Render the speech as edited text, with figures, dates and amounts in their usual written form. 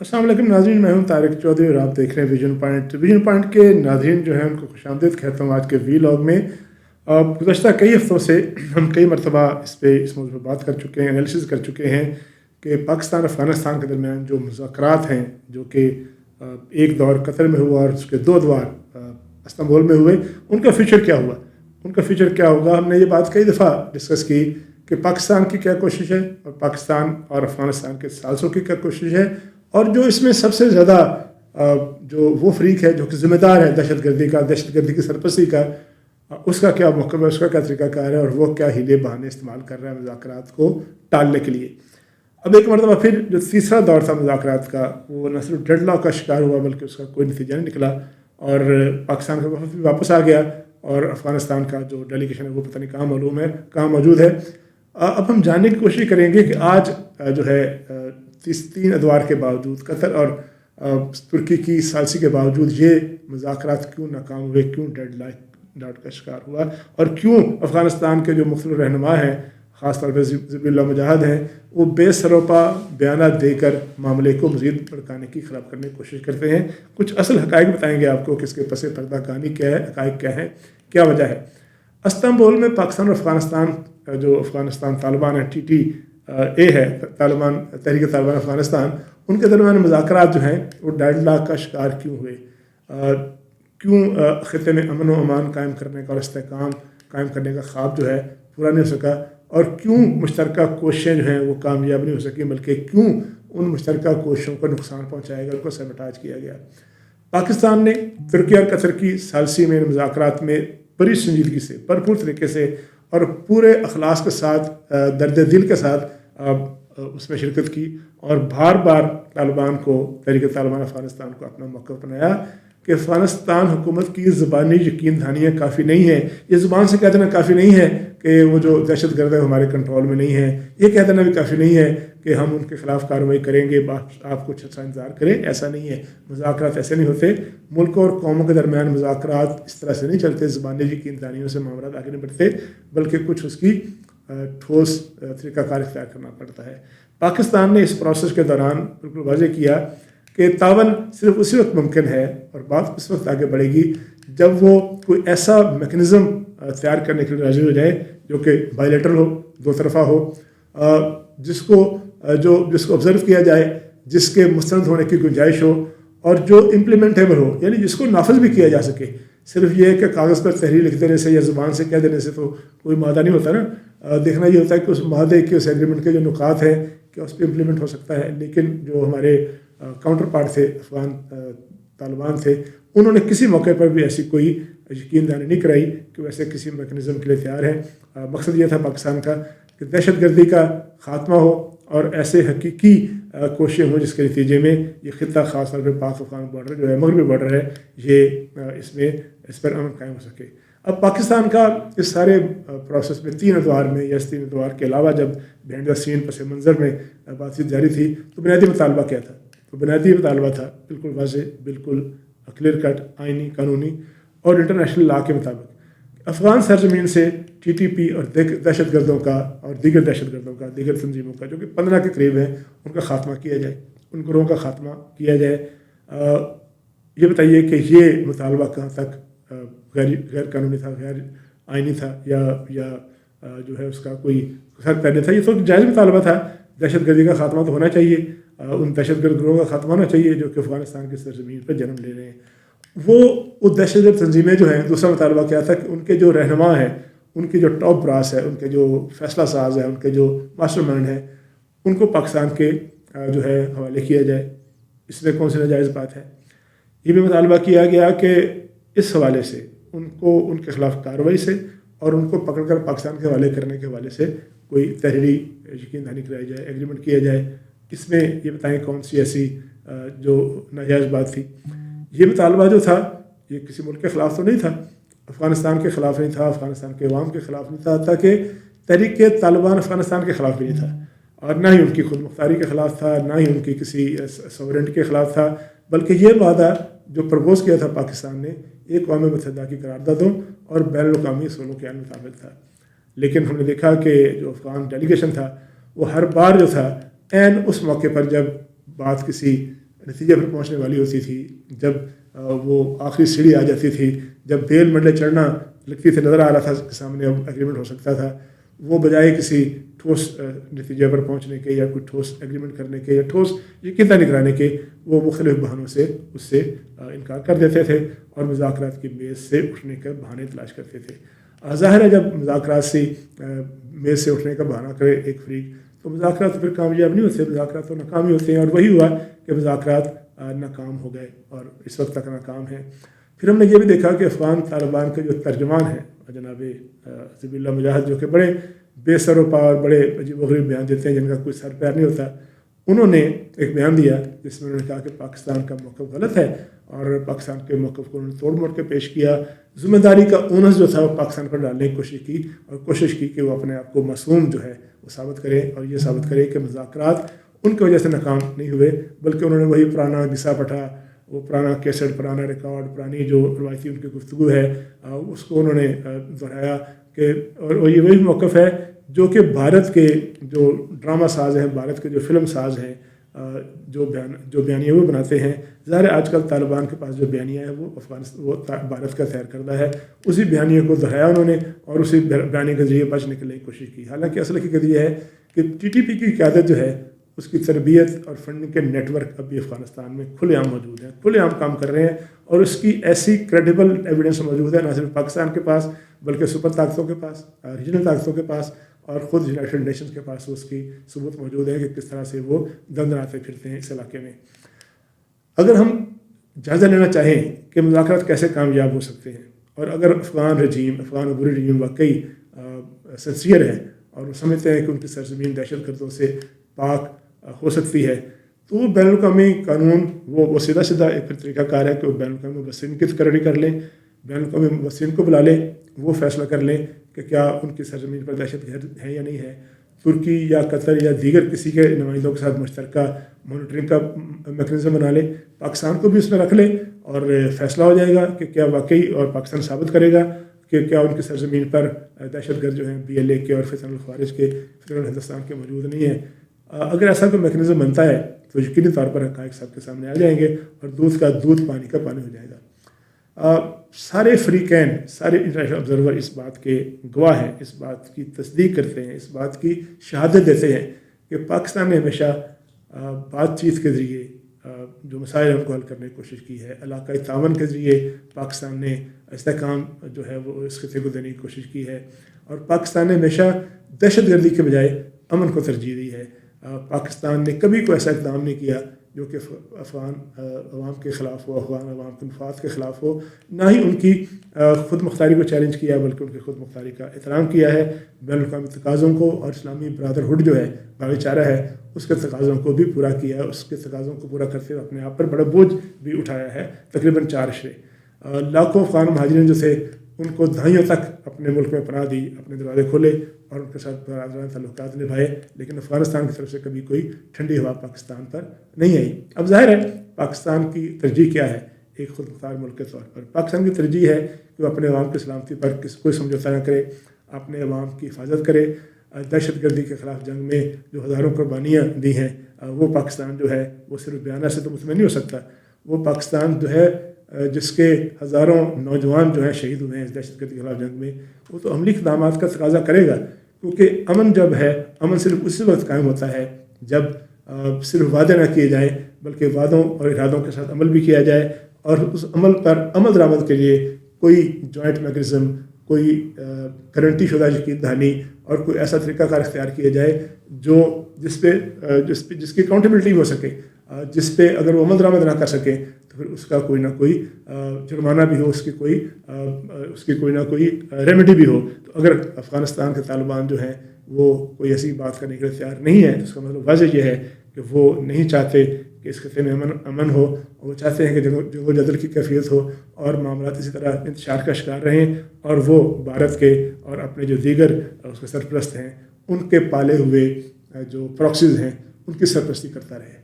अस्सलाम वालेकुम नाज़रीन, मैं हूं तारिक चौधरी और आप देख रहे हैं विजन पॉइंट। विजन पॉइंट के नाज़रीन जो हैं उनको खुशामदीद कहता हूँ आज के वीलॉग में। गुज़श्ता कई हफ़्तों से हम कई मरतबा इस मौज़ू पर बात कर चुके हैं, एनालिसिस कर चुके हैं कि पाकिस्तान और अफ़गानिस्तान के दरमियान जो मुज़ाकरात हैं, जो कि एक दौर कतर में हुआ और उसके दो दौर इस्तांबुल में हुए, उनका फ्यूचर क्या हुआ, उनका फ्यूचर क्या होगा। हमने ये बात कई दफ़ा डिस्कस की कि पाकिस्तान की क्या कोशिश है और पाकिस्तान और अफ़गानिस्तान के साल्सों की क्या कोशिश है, और जो इसमें सबसे ज़्यादा जो वो फरीक है जो कि ज़िम्मेदार है दहशतगर्दी की सरपरस्ती का, उसका क्या मौक़िफ़ है, उसका क्या तरीक़ाकार है और वो क्या हीले बहाने इस्तेमाल कर रहा है मुज़ाकरात को टालने के लिए। अब एक मरतबा फिर जो तीसरा दौर था मुज़ाकरात का, वो न सिर्फ डेडलॉक का शिकार हुआ बल्कि उसका कोई नतीजा नहीं निकला और पाकिस्तान का वफ़द भी वापस आ गया और अफ़गानिस्तान का जो डेलीगेशन है वो पता नहीं कहाँ मालूम है, कहाँ मौजूद है। अब हम जानने की कोशिश करेंगे कि आज जो है 3 अदवार के बावजूद, कतर और तुर्की की सालसी के बावजूद ये मुज़ाकरात क्यों नाकाम हुए, क्यों डेडलॉक का शिकार हुआ और क्यों अफ़गानिस्तान के जो मुख्तलिफ रहनुमा हैं, ख़ास तौर पर ज़बीहुल्लाह मुजाहिद हैं, वो बेसरोपा बयान देकर मामले को मज़ीद भड़काने की ख़राब करने की कोशिश करते हैं। कुछ असल हक़ाइक़ बताएंगे आपको कि इसके पस पर्दा कहानी क्या है, हक़ाइक़ क्या है, क्या वजह है। इस्तांबुल में पाकिस्तान और अफ़गानिस्तान, जो अफ़गानिस्तान तालिबान है, TTA है, तालिबान तहरीक तालिबान अफ़गानिस्तान, उनके दरमियान मुज़ाकरात जो हैं वो डेडलॉक का शिकार क्यों हुए, क्यों ख़ित्ते में अमन व अमान कायम करने का और इस्तेहकाम कायम करने का ख्वाब जो है पूरा नहीं हो सका, और क्यों मुश्तरका कोशिशें जो हैं वो कामयाब नहीं हो सकी, बल्कि क्यों उन मुश्तरका कोशिशों को नुकसान पहुँचाया गया, उनको सबटाज किया गया। पाकिस्तान ने तुर्की और कतर की सालसी में मुज़ाकरात में बड़ी संजीदगी से, भरपूर तरीके से और पूरे अखलास के साथ, दर्द दिल के साथ उसमें शिरकत की और बार बार तालिबान को, तहरीक तालिबान अफ़गानिस्तान को अपना मौक़िफ़ बनाया कि अफ़गानिस्तान हुकूमत की ज़बानी यकीन दहानियाँ काफ़ी नहीं है। ये ज़ुबान से कह देना काफ़ी नहीं है कि वो जो दहशतगर्द है हमारे कंट्रोल में नहीं है, ये कह देना भी काफ़ी नहीं है कि हम उनके ख़िलाफ़ कार्रवाई करेंगे, आप कुछ अच्छा इंतज़ार करें। ऐसा नहीं है, मुज़ाकरात ऐसे नहीं होते। मुल्क और कौमों के दरमियान मुज़ाकरात इस तरह से नहीं चलते, ज़बानी यकीन दहानियों से मामला आगे नहीं बढ़ते, बल्कि कुछ उसकी ठोस तरीक़ाकार इख्तियार करना पड़ता है। पाकिस्तान ने इस प्रोसेस के दौरान बिल्कुल वाज़ेह किया कि तावन सिर्फ उसी वक्त मुमकिन है और बात उस वक्त आगे बढ़ेगी जब वो कोई ऐसा मैकेनिज़्म तैयार करने के लिए राज़ी हो जाए जो कि बायलैटरल हो, दो तरफ़ा हो, जिसको ऑब्ज़र्व किया जाए, जिसके मुस्तरद होने की गुंजाइश हो और जो इम्प्लीमेंटेबल हो, यानी जिसको नाफिज भी किया जा सके। सिर्फ ये कि कागज़ पर तहरीर लिख देने से या ज़ुबान से कह देने से तो कोई मादा नहीं होता ना। देखना ये होता है कि उस मादे के, उस एग्रीमेंट के जो नुकात हैं क्या उस पर इम्प्लीमेंट हो सकता है। लेकिन जो हमारे काउंटर पार्ट थे, अफ़गान तालिबान थे, उन्होंने किसी मौके पर भी ऐसी कोई यकीन दहानी नहीं कराई कि वैसे किसी मैकेनिज़्म के लिए तैयार है। मकसद ये था पाकिस्तान का कि दहशतगर्दी का ख़ात्मा हो और ऐसे हकीकी कोशिशें हों जिसके नतीजे में ये ख़ित्ता, ख़ास तौर पर पाक अफ़गान बॉर्डर जो है, मगरबी बॉर्डर है, ये इस पर अमन कायम हो सके। अब पाकिस्तान का इस सारे प्रोसेस में 3 अदवार में, या इस 3 अदवार के अलावा जब बिहाइंड द सीन पस मंज़र में बातचीत जारी थी, तो बुनियादी मुतालबा क्या था? तो बुनियादी मुतालबा था बिल्कुल वाज़ेह, बिल्कुल क्लियर कट, आइनी, कानूनी और इंटरनेशनल लॉ के मुताबिक अफ़गान सरजमीन से TTP और दहशतगर्दों का और दीगर दहशतगर्दों का, दीगर तंजीमों का, जो कि 15 के करीब हैं, उनका ख़ात्मा किया जाए, उन ग्रोहों का ख़ात्मा किया जाए। ये बताइए कि ये मुतालबा कहाँ तक गैर कानूनी था, गैर आइनी था, या जो है उसका कोई सर पहले था। ये तो जायज़ मुतालबा था। दहशतगर्दी का ख़ात्मा तो होना चाहिए, उन दहशतगर्द ग्रोहों का ख़ात्मा होना चाहिए जो कि अफ़गानिस्तान की सरजमीन पर जन्म ले रहे हैं। वो दहशतगर्द तंजीमें जो हैं, दूसरा मुतालबा क्या था कि उनके जो रहनुमा हैं, उनकी जो टॉप ब्रास है, उनके जो फैसला साज है, उनके जो मास्टरमाइंड है, उनको पाकिस्तान के जो है हवाले किया जाए। इसमें कौन सी नाजायज़ बात है? ये भी मुतालबा किया गया कि इस हवाले से उनको, उनके ख़िलाफ़ कार्रवाई से और उनको पकड़ कर पाकिस्तान के हवाले करने के हवाले से कोई तहरीरी यकीन दहानी कराई जाए, एग्रीमेंट किया जाए। इसमें ये बताएं कौन सी ऐसी जो नाजायज़ बात थी। ये मुतालबा जो था ये किसी मुल्क के ख़िलाफ़ तो नहीं था, अफ़गानिस्तान के ख़िलाफ़ नहीं था, अफ़गानिस्तान के अवाम के ख़िलाफ़ नहीं था, ताकि तहरीक तालिबान अफ़गानिस्तान के ख़िलाफ़ भी नहीं था और ना ही उनकी खुद मुख्तारी के ख़िलाफ़ था, ना ही उनकी किसी सॉवरेनिटी के ख़िलाफ़ था, बल्कि ये वादा जो प्रपोज़ किया था पाकिस्तान ने एक अक़वाम मुत्तहिदा की करारदादों और बैनुल-अक़वामी उसूलों के मुताबिक था। लेकिन हमने देखा कि जो अफ़गान डेलीगेशन था वो हर बार जो था ऐन उस मौके पर जब बात किसी نتیجے پر پہنچنے والی ہوتی تھی، جب وہ آخری سیڑھی آ جاتی تھی، جب بیل منڈے چڑھنا لگتی تھی، نظر آ رہا تھا کہ سامنے اب ایگریمنٹ ہو سکتا تھا، وہ بجائے کسی ٹھوس نتیجے پر پہنچنے کے یا کوئی ٹھوس ایگریمنٹ کرنے کے یا ٹھوس یقین دہانی کرانے کے، وہ مختلف بہانوں سے اس سے انکار کر دیتے تھے اور مذاکرات کی میز سے اٹھنے کے بہانے تلاش کرتے تھے۔ ظاہر ہے جب مذاکرات سے میز سے اٹھنے کا بہانہ کرے ایک فریق تو مذاکرات پھر کامیاب نہیں ہوتے، مذاکرات تو ناکام ہی ہوتے ہیں، اور وہی ہوا کہ مذاکرات ناکام ہو گئے اور اس وقت تک ناکام ہیں۔ پھر ہم نے یہ بھی دیکھا کہ افغان طالبان کے جو ترجمان ہیں جناب ذبیح اللہ مجاہد، جو کہ بڑے بے سر و پا اور بڑے عجیب و غریب بیان دیتے ہیں جن کا کوئی سر پیر نہیں ہوتا، انہوں نے ایک بیان دیا جس میں انہوں نے کہا کہ پاکستان کا موقف غلط ہے اور پاکستان کے موقف کو انہوں نے توڑ موڑ کے پیش کیا۔ ذمہ داری کا اونس جو تھا وہ پاکستان پر ڈالنے کی کوشش کی اور کوشش کی کہ وہ اپنے آپ کو معصوم جو ہے وہ ثابت کرے اور یہ ثابت کرے کہ مذاکرات ان کی وجہ سے ناکام نہیں ہوئے، بلکہ انہوں نے وہی پرانا گھسا پٹا، وہ پرانا کیسٹ، پرانا ریکارڈ، پرانی جو روایتی ان کی گفتگو ہے اس کو انہوں نے دہرایا کہ اور یہ وہی موقف ہے جو کہ بھارت کے جو ڈرامہ ساز ہیں، بھارت کے جو فلم ساز ہیں، جو بیانیہ وہ بناتے ہیں۔ ظاہر ہے آج کل طالبان کے پاس جو بیانیہ ہے وہ بھارت کا تیار کردہ ہے، اسی بیانیہ کو دہرایا انہوں نے اور اسی بیانیہ کے ذریعے بچنے کے لیے کوشش کی۔ حالانکہ اصل حقیقت یہ ہے کہ ٹی ٹی پی کی قیادت جو ہے اس کی تربیت اور فنڈنگ کے نیٹ ورک ابھی افغانستان میں کھلے عام موجود ہیں، کھلے عام کام کر رہے ہیں، اور اس کی ایسی کریڈیبل ایویڈنس موجود ہے نہ صرف پاکستان کے پاس بلکہ سپر طاقتوں کے پاس، ریجنل طاقتوں کے پاس، اور خود یونائٹڈ نیشنز کے پاس اس کی ثبوت موجود ہے کہ کس طرح سے وہ دندناتے پھرتے ہیں اس علاقے میں۔ اگر ہم جائزہ لینا چاہیں کہ مذاکرات کیسے کامیاب ہو سکتے ہیں، اور اگر افغان عبوری رجیم واقعی سنسیئر ہے اور وہ سمجھتے ہیں کہ ان کی سرزمین دہشت گردوں سے پاک ہو سکتی ہے، تو وہ بین الاقوامی قانون وہ سیدھا ایک طریقہ کار ہے کہ وہ بین الاقوامی مبصرین کی تقرری کر لیں، بین الاقوامی مبصرین کو بلا لیں، وہ فیصلہ کر لیں کہ کیا ان کی سرزمین پر دہشت گرد ہے یا نہیں ہے۔ ترکی یا قطر یا دیگر کسی کے نمائندوں کے ساتھ مشترکہ مانیٹرنگ کا میکنزم بنا لے، پاکستان کو بھی اس میں رکھ لے، اور فیصلہ ہو جائے گا کہ کیا واقعی، اور پاکستان ثابت کرے گا کہ کیا ان کی سرزمین پر دہشت گرد جو ہیں BLA کے اور فتن الخوارج کے، فتن ہندوستان کے موجود نہیں ہیں۔ اگر ایسا کوئی میکنزم بنتا ہے تو یقینی طور پر حقائق سب کے سامنے آ جائیں گے اور دودھ کا دودھ، پانی کا پانی ہو جائے گا۔ سارے فریقین، سارے انٹرنیشنل آبزرور اس بات کے گواہ ہیں، اس بات کی تصدیق کرتے ہیں، اس بات کی شہادت دیتے ہیں کہ پاکستان نے ہمیشہ بات چیت کے ذریعے جو مسائل ہم کو حل کرنے کی کوشش کی ہے، علاقائی تعاون کے ذریعے پاکستان نے استحکام جو ہے وہ اس خطے کو دینے کی کوشش کی ہے، اور پاکستان نے ہمیشہ دہشت گردی کے بجائے امن کو ترجیح دی ہے۔ پاکستان نے کبھی کوئی ایسا اقدام نہیں کیا جو کہ افغان عوام کے خلاف ہو، افغان عوام کے مفاد کے خلاف ہو، نہ ہی ان کی خود مختاری کو چیلنج کیا بلکہ ان کی خود مختاری کا احترام کیا ہے۔ بین الاقوامی تقاضوں کو اور اسلامی برادرہڈ جو ہے، بھائی چارہ ہے، اس کے تقاضوں کو بھی پورا کیا ہے، اس کے تقاضوں کو پورا کرتے ہوئے اپنے آپ پر بڑا بوجھ بھی اٹھایا ہے، تقریباً 4 اشرے۔ لاکھوں افغان مہاجرین جو تھے ان کو دہائیوں تک اپنے ملک میں پناہ دی، اپنے دروازے کھولے اور ان کے ساتھ برادرانہ تعلقات نبھائے، لیکن افغانستان کی طرف سے کبھی کوئی ٹھنڈی ہوا پاکستان پر نہیں آئی۔ اب ظاہر ہے پاکستان کی ترجیح کیا ہے ایک خود مختار ملک کے طور پر؟ پاکستان کی ترجیح ہے کہ وہ اپنے عوام کی سلامتی پر کوئی سمجھوتا نہ کرے، اپنے عوام کی حفاظت کرے۔ دہشت گردی کے خلاف جنگ میں جو ہزاروں قربانیاں دی ہیں، وہ پاکستان جو ہے وہ صرف بیانہ سے تو مطمئن نہیں ہو سکتا۔ وہ پاکستان جو ہے جس کے ہزاروں نوجوان جو ہیں شہید ہوئے ہیں اس دہشت گردی کے خلاف جنگ میں، وہ تو عملی اقدامات کا تقاضا کرے گا، کیونکہ امن جب ہے، امن صرف اسی وقت قائم ہوتا ہے جب صرف وعدے نہ کیے جائیں بلکہ وعدوں اور ارادوں کے ساتھ عمل بھی کیا جائے، اور اس عمل پر عمل درآمد کے لیے کوئی جوائنٹ میکنزم، کوئی گارنٹی شدہ یقین دہانی اور کوئی ایسا طریقہ کار اختیار کیا جائے جو جس کی اکاؤنٹیبلٹی ہو سکے، جس پہ اگر وہ عمل درآمد نہ کر سکے تو پھر اس کا کوئی نہ کوئی جرمانہ بھی ہو، اس کی کوئی نہ کوئی ریمیڈی بھی ہو۔ تو اگر افغانستان کے طالبان جو ہیں وہ کوئی ایسی بات کرنے کے لیے تیار نہیں ہے تو اس کا مطلب واضح یہ ہے کہ وہ نہیں چاہتے کہ اس خطے میں امن ہو، وہ چاہتے ہیں کہ جنگ و جدل کی کیفیت ہو اور معاملات اسی طرح انتشار کا شکار رہیں، اور وہ بھارت کے اور اپنے جو دیگر اس کے سرپرست ہیں ان کے پالے ہوئے جو پراکسیز ہیں ان کی سرپرستی کرتا رہے۔